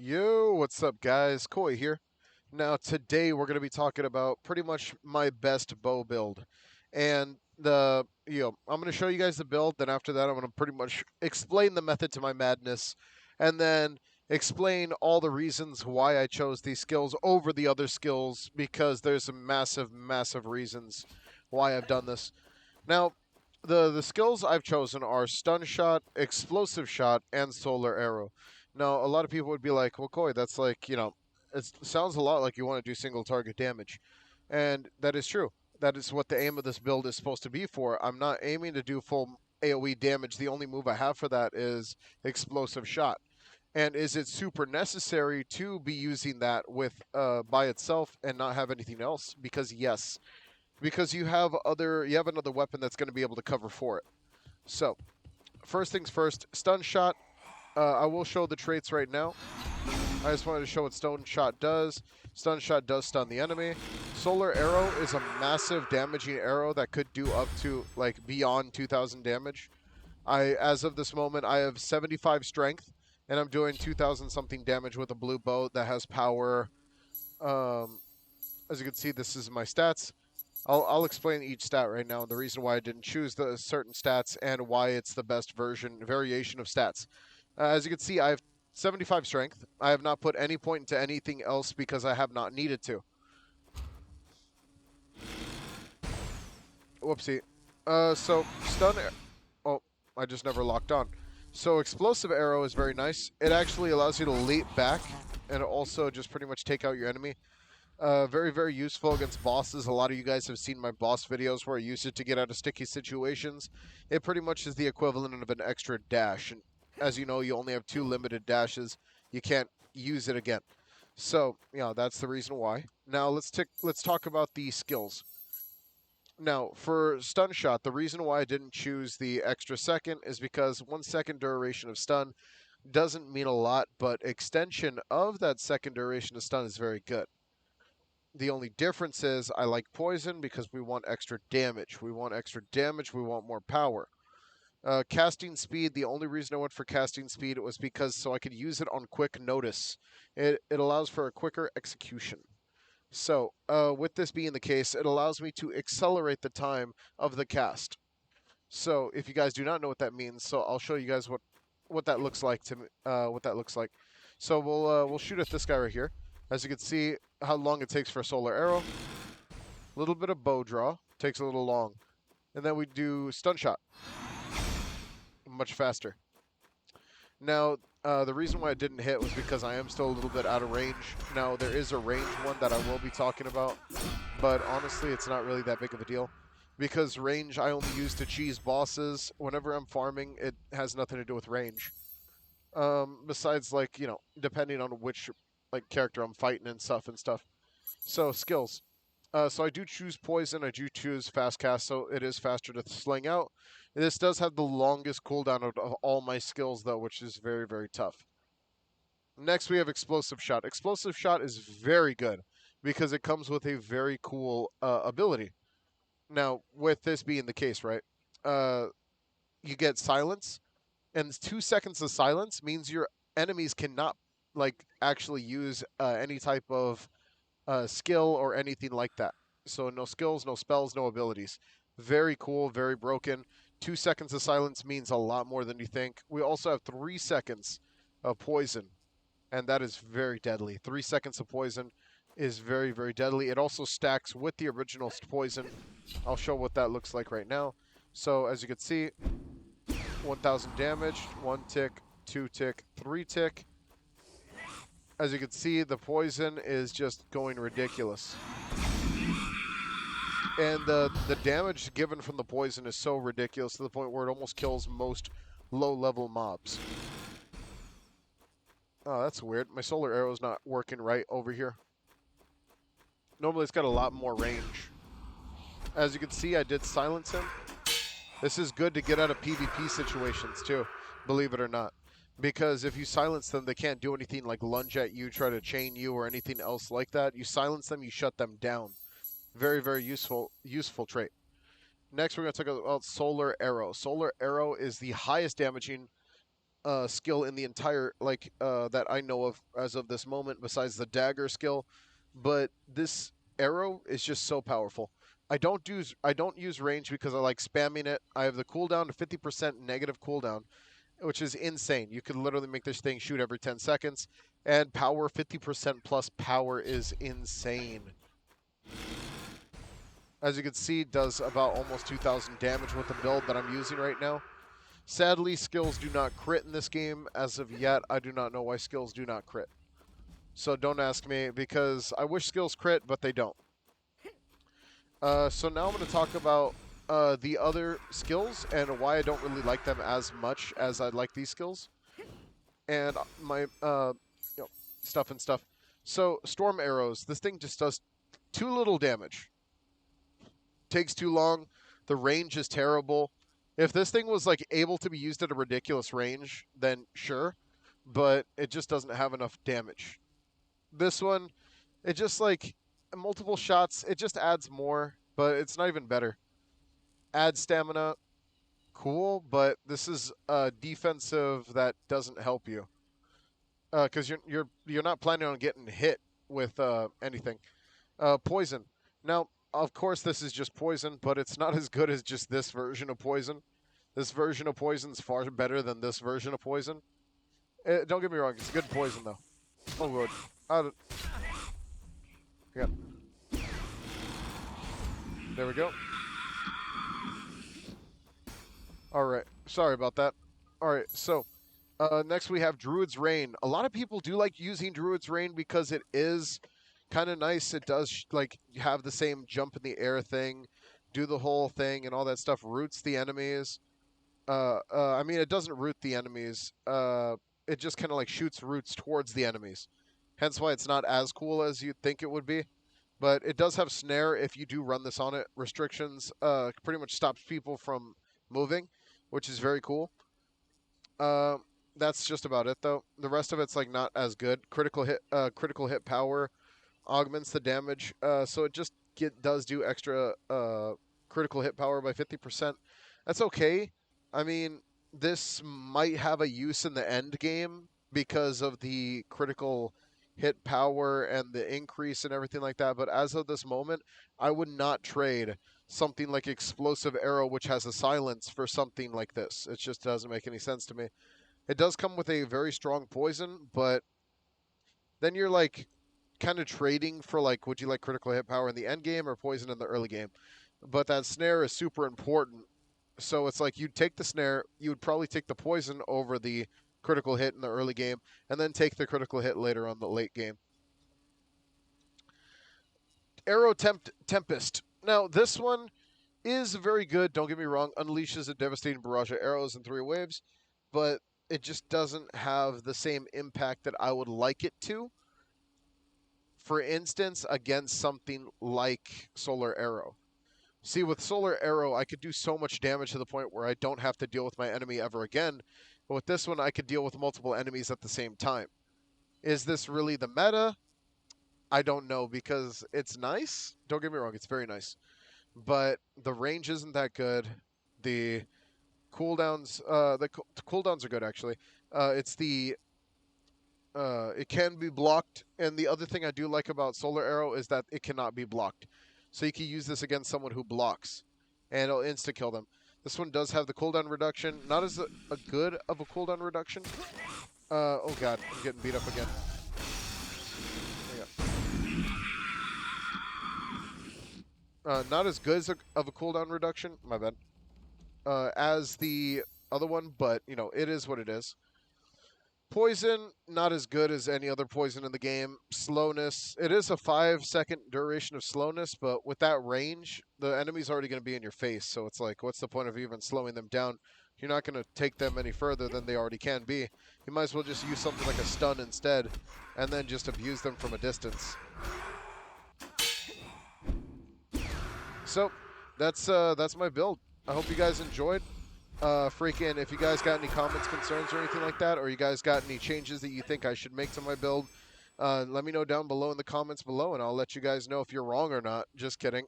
Yo, what's up, guys? Koi here. Now, today we're going to be talking about pretty much my best bow build. And I'm going to show you guys the build, then after that, I'm going to pretty much explain the method to my madness, and then explain all the reasons why I chose these skills over the other skills, because there's some massive, massive reasons why I've done this. Now, the skills I've chosen are stun shot, explosive shot, and solar arrow. Now, a lot of people would be like, "Well, Koi, that's like it sounds a lot like you want to do single target damage," and that is true. That is what the aim of this build is supposed to be for. I'm not aiming to do full AOE damage. The only move I have for that is explosive shot. And is it super necessary to be using that with by itself and not have anything else? Because yes, because you have another weapon that's going to be able to cover for it. So first things first, stun shot. I will show the traits right now. I just wanted to show what stun shot does. Stun shot does stun the enemy. Solar arrow is a massive damaging arrow that could do up to like beyond 2,000 damage. As of this moment, I have 75 strength, and I'm doing 2,000 something damage with a blue bow that has power. Um, as you can see, this is my stats. I'll explain each stat right now and the reason why I didn't choose the certain stats and why it's the best variation of stats. As you can see, I have 75 strength. I have not put any point into anything else because I have not needed to. Whoopsie. So stun. Oh, I just never locked on. So explosive arrow is very nice. It actually allows you to leap back and also just pretty much take out your enemy. Very, very useful against bosses. A lot of you guys have seen my boss videos where I use it to get out of sticky situations. It pretty much is the equivalent of an extra dash. And as you know, you only have two limited dashes. You can't use it again. So, that's the reason why. Now, let's talk about the skills. Now, for stun shot, the reason why I didn't choose the extra second is because 1 second duration of stun doesn't mean a lot, but extension of that second duration of stun is very good. The only difference is I like poison because we want extra damage. We want extra damage. We want more power. Casting speed, the only reason I went for casting speed was because so I could use it on quick notice. It allows for a quicker execution. So, with this being the case, it allows me to accelerate the time of the cast. So, if you guys do not know what that means, so I'll show you guys what that looks like to me. What that looks like. So we'll shoot at this guy right here. As you can see, how long it takes for a solar arrow. A little bit of bow draw takes a little long, and then we do stun shot, much faster. Now, the reason why I didn't hit was because I am still a little bit out of range. Now, there is a range one that I will be talking about, but honestly, it's not really that big of a deal. Because range I only use to cheese bosses. Whenever I'm farming, it has nothing to do with range. Besides, like, depending on which like character I'm fighting and stuff. So, skills. So I do choose poison. I do choose fast cast, so it is faster to sling out. This does have the longest cooldown of all my skills, though, which is very, very tough. Next, we have explosive shot. Explosive shot is very good because it comes with a very cool ability. Now, with this being the case, right? Uh, you get silence, and 2 seconds of silence means your enemies cannot like actually use any type of skill or anything like that. So no skills, no spells, no abilities. Very cool, very broken. 2 seconds of silence means a lot more than you think. We also have 3 seconds of poison, and that is very deadly. 3 seconds of poison is very, very deadly. It also stacks with the original poison. I'll show what that looks like right now. So as you can see, 1,000 damage, 1 tick, 2 tick, 3 tick. As you can see, the poison is just going ridiculous. And the damage given from the poison is so ridiculous to the point where it almost kills most low-level mobs. Oh, that's weird. My solar arrow's not working right over here. Normally it's got a lot more range. As you can see, I did silence him. This is good to get out of PvP situations too, believe it or not. Because if you silence them, they can't do anything like lunge at you, try to chain you, or anything else like that. You silence them, you shut them down. Very, very useful trait. Next, we're going to talk about Solar Arrow. Solar Arrow is the highest damaging skill in the entire that I know of as of this moment, besides the dagger skill. But this arrow is just so powerful. I don't use range because I like spamming it. I have the cooldown to 50% negative cooldown, which is insane. You could literally make this thing shoot every 10 seconds. And power 50% plus power is insane. As you can see, does about almost 2,000 damage with the build that I'm using right now. Sadly, skills do not crit in this game as of yet. I do not know why skills do not crit. So don't ask me, because I wish skills crit, but they don't. So now I'm going to talk about the other skills and why I don't really like them as much as I like these skills. And my stuff and stuff. So storm arrows. This thing just does too little damage. Takes too long. The range is terrible. If this thing was like able to be used at a ridiculous range, then sure, but it just doesn't have enough damage. This one, it just like multiple shots, it just adds more, but it's not even better. Add stamina, cool, but this is a defensive that doesn't help you because you're not planning on getting hit with anything. Poison. Now, of course, this is just poison, but it's not as good as just this version of poison. This version of poison is far better than this version of poison. Don't get me wrong, it's good poison though. Oh good. Yeah. There we go. All right. Sorry about that. All right. So next we have Druid's Reign. A lot of people do like using Druid's Reign because it is kind of nice. It does like have the same jump in the air thing, do the whole thing and all that stuff. Roots the enemies. I mean, it doesn't root the enemies. It just kind of like shoots roots towards the enemies. Hence why it's not as cool as you'd think it would be. But it does have snare if you do run this on it. Restrictions pretty much stops people from moving, which is very cool. Uh, that's just about it though. The rest of it's like not as good. Critical hit power augments the damage, so it just does do extra critical hit power by 50%. That's okay. I mean, this might have a use in the end game because of the critical hit power and the increase and everything like that. But as of this moment, I would not trade something like Explosive Arrow, which has a silence, for something like this. It just doesn't make any sense to me. It does come with a very strong poison, but then you're like kind of trading for like, would you like critical hit power in the end game or poison in the early game? But that snare is super important. So it's like you'd take the snare, you would probably take the poison over the critical hit in the early game, and then take the critical hit later on the late game. Arrow Tempest. Now this one is very good. Don't get me wrong. Unleashes a devastating barrage of arrows in 3 waves, but it just doesn't have the same impact that I would like it to. For instance, against something like Solar Arrow. See, with Solar Arrow, I could do so much damage to the point where I don't have to deal with my enemy ever again. But with this one, I could deal with multiple enemies at the same time. Is this really the meta? I don't know, because it's nice. Don't get me wrong, it's very nice. But the range isn't that good. The cooldowns, cooldowns are good, actually. It's the it can be blocked, and the other thing I do like about Solar Arrow is that it cannot be blocked. So you can use this against someone who blocks, and it'll insta-kill them. This one does have the cooldown reduction. Not as a good of a cooldown reduction. Oh god, I'm getting beat up again. Not as good as of a cooldown reduction, my bad, as the other one, but, you know, it is what it is. Poison, not as good as any other poison in the game. Slowness, it is a 5-second duration of slowness, but with that range, the enemy's already going to be in your face, so it's like, what's the point of even slowing them down? You're not going to take them any further than they already can be. You might as well just use something like a stun instead, and then just abuse them from a distance. So, that's my build. I hope you guys enjoyed. Freaking, if you guys got any comments, concerns, or anything like that, or you guys got any changes that you think I should make to my build, let me know down below in the comments below, and I'll let you guys know if you're wrong or not. Just kidding.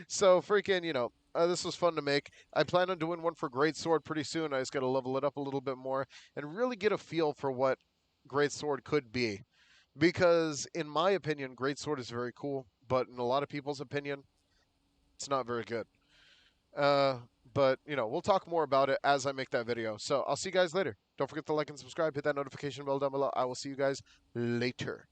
So, freaking, you know, This was fun to make. I plan on doing one for Great Sword pretty soon. I just got to level it up a little bit more and really get a feel for what Great Sword could be. Because, in my opinion, Great Sword is very cool, but in a lot of people's opinion, it's not very good. Uh, but, we'll talk more about it as I make that video. So I'll see you guys later. Don't forget to like and subscribe. Hit that notification bell down below. I will see you guys later.